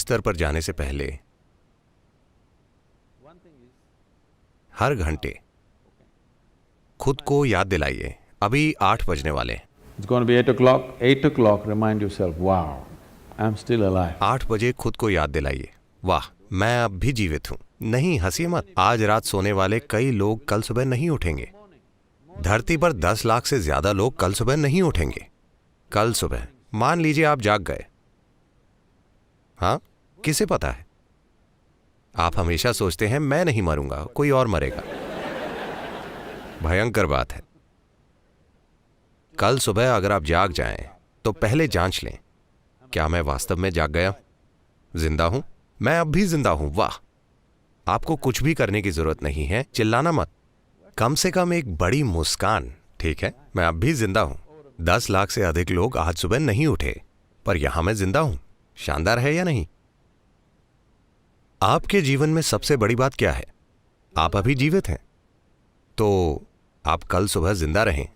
बिस्तर पर जाने से पहले हर घंटे खुद को याद दिलाइए, अभी 8 बजने वाले हैं। It's going to be 8 o'clock. 8 o'clock, remind yourself, wow, I'm still alive. 8 बजे खुद को याद दिलाइए, वाह मैं अब भी जीवित हूं। नहीं हंसिए मत, आज रात सोने वाले कई लोग कल सुबह नहीं उठेंगे। धरती पर 10 लाख से ज्यादा लोग कल सुबह नहीं उठेंगे। कल सुबह मान लीजिए आप जाग गए, हाँ किसे पता है। आप हमेशा सोचते हैं मैं नहीं मरूंगा, कोई और मरेगा। भयंकर बात है। कल सुबह अगर आप जाग जाएं तो पहले जांच लें, क्या मैं वास्तव में जाग गया, जिंदा हूं, मैं अब भी जिंदा हूं। वाह, आपको कुछ भी करने की जरूरत नहीं है, चिल्लाना मत, कम से कम एक बड़ी मुस्कान, ठीक है, मैं अब भी जिंदा हूं। 10 लाख से अधिक लोग आज सुबह नहीं उठे, पर यहां मैं जिंदा हूं। शानदार है या नहीं? आपके जीवन में सबसे बड़ी बात क्या है? आप अभी जीवित हैं, तो आप कल सुबह जिंदा रहें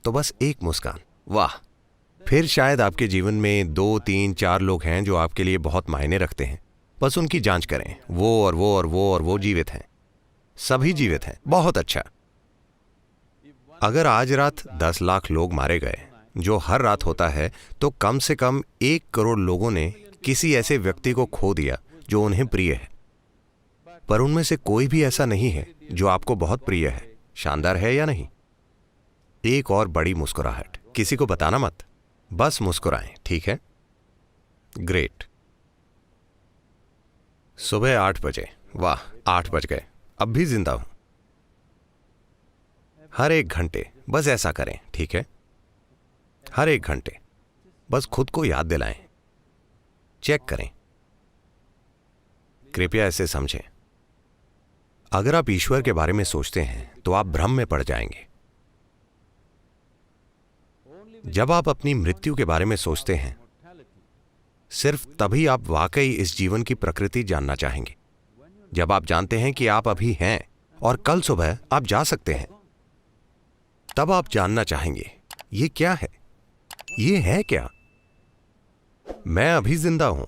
तो बस एक मुस्कान, वाह। फिर शायद आपके जीवन में 2, 3, 4 लोग हैं जो आपके लिए बहुत मायने रखते हैं, बस उनकी जांच करें। वो और वो और वो और वो जीवित हैं, सभी जीवित हैं, बहुत अच्छा। अगर आज रात 10 लाख लोग मारे गए, जो हर रात होता है, तो कम से कम 1 करोड़ लोगों ने किसी ऐसे व्यक्ति को खो दिया जो उन्हें प्रिय है, पर उनमें से कोई भी ऐसा नहीं है जो आपको बहुत प्रिय है। शानदार है या नहीं? एक और बड़ी मुस्कुराहट, किसी को बताना मत, बस मुस्कुराएं, ठीक है? ग्रेट। सुबह 8 बजे, वाह 8 बज गए, अब भी जिंदा हूं। हर एक घंटे बस ऐसा करें, ठीक है? हर एक घंटे बस खुद को याद दिलाएं, चेक करें। कृपया ऐसे समझें, अगर आप ईश्वर के बारे में सोचते हैं तो आप भ्रम में पड़ जाएंगे। जब आप अपनी मृत्यु के बारे में सोचते हैं, सिर्फ तभी आप वाकई इस जीवन की प्रकृति जानना चाहेंगे। जब आप जानते हैं कि आप अभी हैं और कल सुबह आप जा सकते हैं, तब आप जानना चाहेंगे ये क्या है, ये है क्या? मैं अभी जिंदा हूं,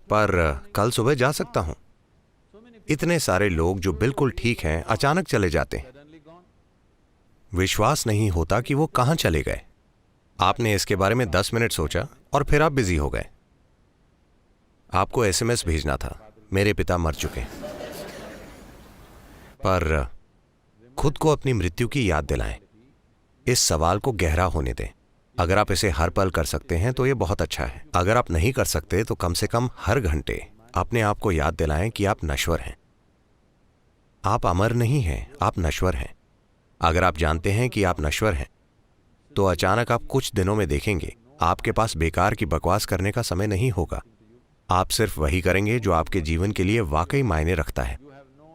पर कल सुबह जा सकता हूं। इतने सारे लोग जो बिल्कुल ठीक हैं अचानक चले जाते हैं, विश्वास नहीं होता कि वो कहां चले गए। आपने इसके बारे में 10 मिनट सोचा और फिर आप बिजी हो गए। आपको एसएमएस भेजना था, मेरे पिता मर चुके। पर खुद को अपनी मृत्यु की याद दिलाएं, इस सवाल को गहरा होने दें। अगर आप इसे हर पल कर सकते हैं तो यह बहुत अच्छा है। अगर आप नहीं कर सकते तो कम से कम हर घंटे अपने आप को याद दिलाएं कि आप नश्वर हैं। आप अमर नहीं हैं, आप नश्वर हैं। अगर आप जानते हैं कि आप नश्वर हैं, तो अचानक आप कुछ दिनों में देखेंगे आपके पास बेकार की बकवास करने का समय नहीं होगा। आप सिर्फ वही करेंगे जो आपके जीवन के लिए वाकई मायने रखता है।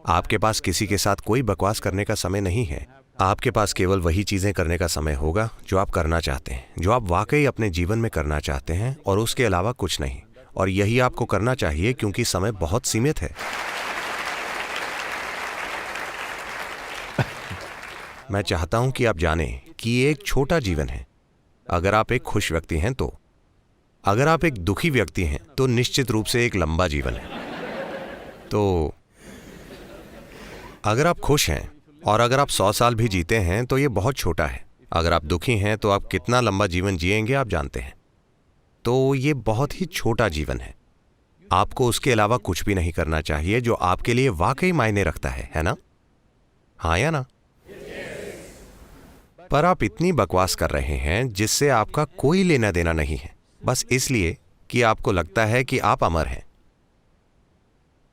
आपके पास किसी के साथ कोई बकवास करने का समय नहीं है। आपके पास केवल वही चीजें करने का समय होगा जो आप करना चाहते हैं, जो आप वाकई अपने जीवन में करना चाहते हैं, और उसके अलावा कुछ नहीं। और यही आपको करना चाहिए क्योंकि समय बहुत सीमित है। मैं चाहता हूं कि आप जानें कि ये एक छोटा जीवन है। अगर आप एक खुश व्यक्ति हैं तो, अगर आप एक दुखी व्यक्ति हैं तो निश्चित रूप से एक लंबा जीवन है। तो अगर आप खुश हैं और अगर आप 100 साल भी जीते हैं तो ये बहुत छोटा है। अगर आप दुखी हैं तो आप कितना लंबा जीवन जिएंगे आप जानते हैं। तो ये बहुत ही छोटा जीवन है। आपको उसके अलावा कुछ भी नहीं करना चाहिए जो आपके लिए वाकई मायने रखता है ना? हाँ या ना? पर आप इतनी बकवास कर रहे हैं जिससे आपका कोई लेना देना नहीं है, बस इसलिए कि आपको लगता है कि आप अमर हैं।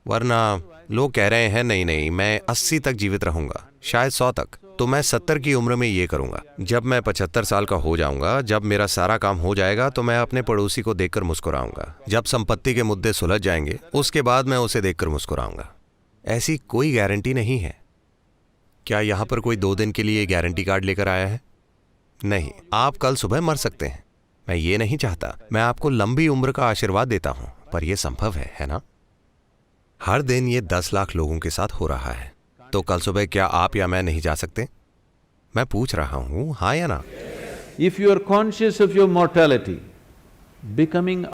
वरना लोग कह रहे हैं नहीं नहीं, मैं 80 तक जीवित रहूंगा, शायद 100 तक, तो मैं 70 की उम्र में ये करूंगा। जब मैं 75 साल का हो जाऊंगा, जब मेरा सारा काम हो जाएगा, तो मैं अपने पड़ोसी को देखकर मुस्कुराऊंगा। जब संपत्ति के मुद्दे सुलझ जाएंगे, उसके बाद मैं उसे देखकर मुस्कुराऊंगा। ऐसी कोई गारंटी नहीं है। क्या यहां पर कोई 2 दिन के लिए गारंटी कार्ड लेकर आया है? नहीं, आप कल सुबह मर सकते हैं। मैं ये नहीं चाहता, मैं आपको लंबी उम्र का आशीर्वाद देता हूं, पर यह संभव है ना? हर दिन ये 10 लाख लोगों के साथ हो रहा है, तो कल सुबह क्या आप या मैं नहीं जा सकते? मैं पूछ रहा हूं, हाँ या ना? If you are conscious of your mortality, becoming